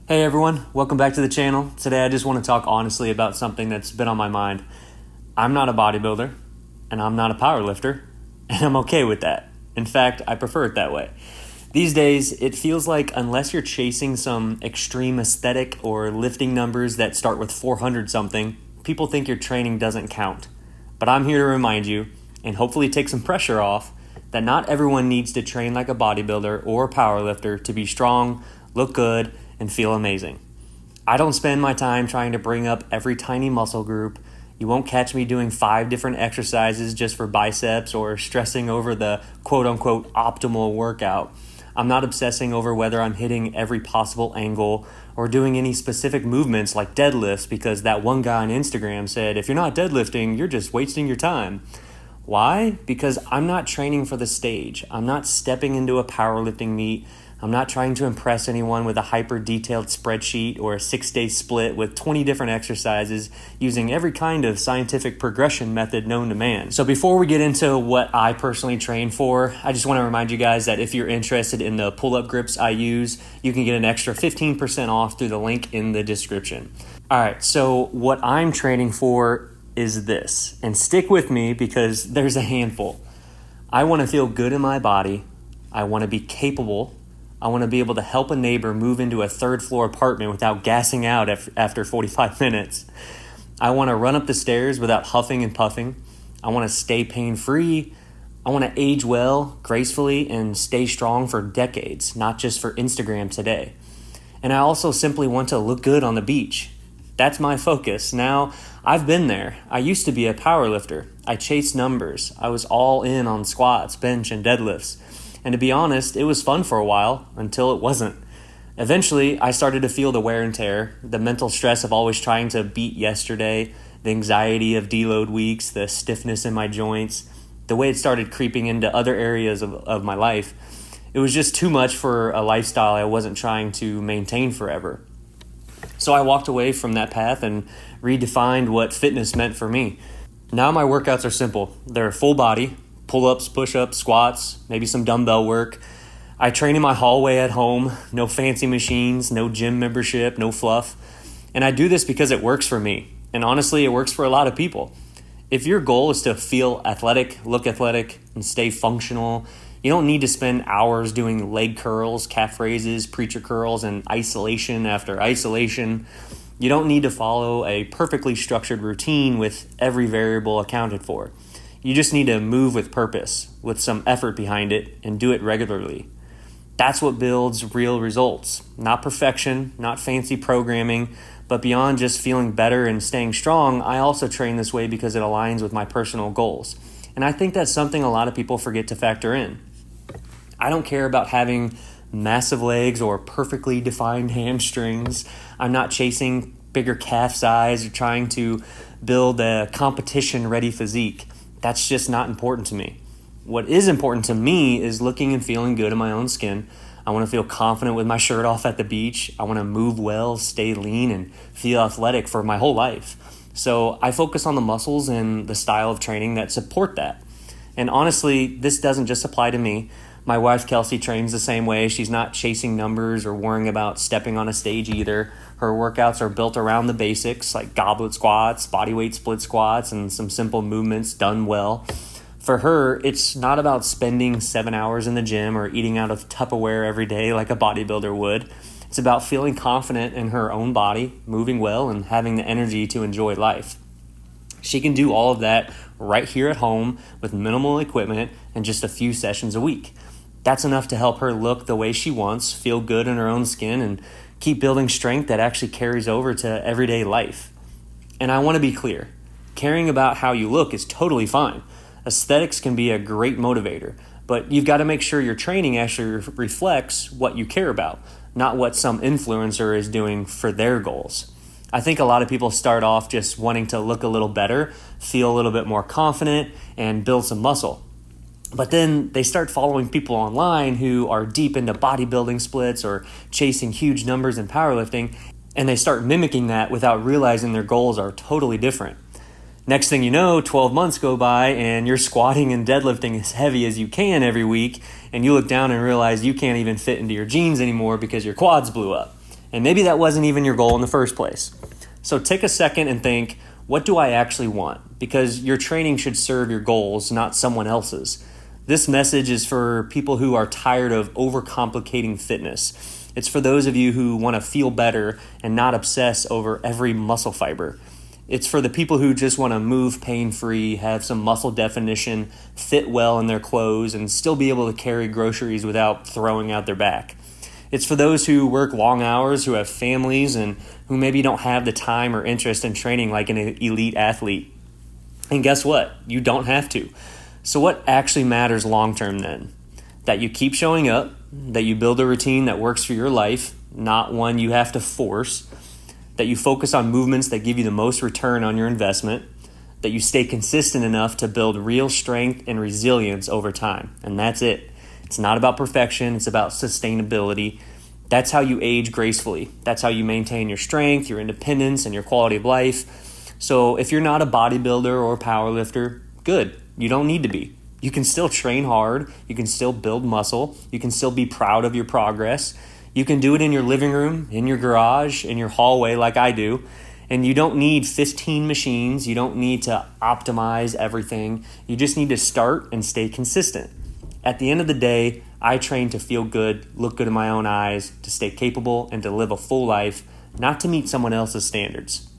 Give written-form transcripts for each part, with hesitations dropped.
Hey everyone, welcome back to the channel. Today I just want to talk honestly about something that's been on my mind. I'm not a bodybuilder, and I'm not a powerlifter, and I'm okay with that. In fact, I prefer it that way. These days, it feels like unless you're chasing some extreme aesthetic or lifting numbers that start with 400 something, people think your training doesn't count. But I'm here to remind you, and hopefully take some pressure off, that not everyone needs to train like a bodybuilder or a powerlifter to be strong, look good, and feel amazing. I don't spend my time trying to bring up every tiny muscle group. You won't catch me doing 5 different exercises just for biceps or stressing over the quote-unquote optimal workout. I'm not obsessing over whether I'm hitting every possible angle or doing any specific movements like deadlifts because that one guy on Instagram said, if you're not deadlifting, you're just wasting your time. Why? Because I'm not training for the stage. I'm not stepping into a powerlifting meet. I'm not trying to impress anyone with a hyper-detailed spreadsheet or a 6-day split with 20 different exercises using every kind of scientific progression method known to man. So before we get into what I personally train for, I just want to remind you guys that if you're interested in the pull-up grips I use, you can get an extra 15% off through the link in the description. All right, so what I'm training for is this, and stick with me because there's a handful. I want to feel good in my body. I want to be capable. I want to be able to help a neighbor move into a 3rd floor apartment without gassing out after 45 minutes. I want to run up the stairs without huffing and puffing. I want to stay pain-free. I want to age well, gracefully, and stay strong for decades, not just for Instagram today. And I also simply want to look good on the beach. That's my focus. Now, I've been there. I used to be a powerlifter. I chased numbers. I was all in on squats, bench, and deadlifts. And to be honest, it was fun for a while until it wasn't. Eventually, I started to feel the wear and tear, the mental stress of always trying to beat yesterday, the anxiety of deload weeks, the stiffness in my joints, the way it started creeping into other areas of my life. It was just too much for a lifestyle I wasn't trying to maintain forever. So I walked away from that path and redefined what fitness meant for me. Now my workouts are simple. They're full body, pull-ups, push-ups, squats, maybe some dumbbell work. I train in my hallway at home, no fancy machines, no gym membership, no fluff. And I do this because it works for me. And honestly, it works for a lot of people. If your goal is to feel athletic, look athletic, and stay functional, you don't need to spend hours doing leg curls, calf raises, preacher curls, and isolation after isolation. You don't need to follow a perfectly structured routine with every variable accounted for. You just need to move with purpose, with some effort behind it, and do it regularly. That's what builds real results. Not perfection, not fancy programming, but beyond just feeling better and staying strong, I also train this way because it aligns with my personal goals. And I think that's something a lot of people forget to factor in. I don't care about having massive legs or perfectly defined hamstrings. I'm not chasing bigger calf size or trying to build a competition-ready physique. That's just not important to me. What is important to me is looking and feeling good in my own skin. I want to feel confident with my shirt off at the beach. I want to move well, stay lean, and feel athletic for my whole life. So I focus on the muscles and the style of training that support that. And honestly, this doesn't just apply to me. My wife, Kelsey, trains the same way. She's not chasing numbers or worrying about stepping on a stage either. Her workouts are built around the basics like goblet squats, bodyweight split squats, and some simple movements done well. For her, it's not about spending 7 hours in the gym or eating out of Tupperware every day like a bodybuilder would. It's about feeling confident in her own body, moving well, and having the energy to enjoy life. She can do all of that right here at home with minimal equipment and just a few sessions a week. That's enough to help her look the way she wants, feel good in her own skin, and keep building strength that actually carries over to everyday life. And I want to be clear, caring about how you look is totally fine. Aesthetics can be a great motivator, but you've got to make sure your training actually reflects what you care about, not what some influencer is doing for their goals. I think a lot of people start off just wanting to look a little better, feel a little bit more confident, and build some muscle. But then they start following people online who are deep into bodybuilding splits or chasing huge numbers in powerlifting, and they start mimicking that without realizing their goals are totally different. Next thing you know, 12 months go by and you're squatting and deadlifting as heavy as you can every week, and you look down and realize you can't even fit into your jeans anymore because your quads blew up. And maybe that wasn't even your goal in the first place. So take a second and think, what do I actually want? Because your training should serve your goals, not someone else's. This message is for people who are tired of overcomplicating fitness. It's for those of you who want to feel better and not obsess over every muscle fiber. It's for the people who just want to move pain-free, have some muscle definition, fit well in their clothes, and still be able to carry groceries without throwing out their back. It's for those who work long hours, who have families, and who maybe don't have the time or interest in training like an elite athlete. And guess what? You don't have to. So what actually matters long-term then? That you keep showing up, that you build a routine that works for your life, not one you have to force, that you focus on movements that give you the most return on your investment, that you stay consistent enough to build real strength and resilience over time. And that's it. It's not about perfection, it's about sustainability. That's how you age gracefully. That's how you maintain your strength, your independence, and your quality of life. So if you're not a bodybuilder or powerlifter, good. You don't need to be. You can still train hard. You can still build muscle. You can still be proud of your progress. You can do it in your living room, in your garage, in your hallway like I do. And you don't need 15 machines. You don't need to optimize everything. You just need to start and stay consistent. At the end of the day, I train to feel good, look good in my own eyes, to stay capable, and to live a full life, not to meet someone else's standards.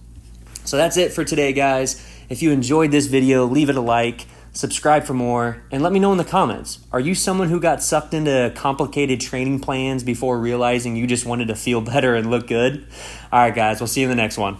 So that's it for today, guys. If you enjoyed this video, leave it a like, subscribe for more, and let me know in the comments. Are you someone who got sucked into complicated training plans before realizing you just wanted to feel better and look good? All right, guys, we'll see you in the next one.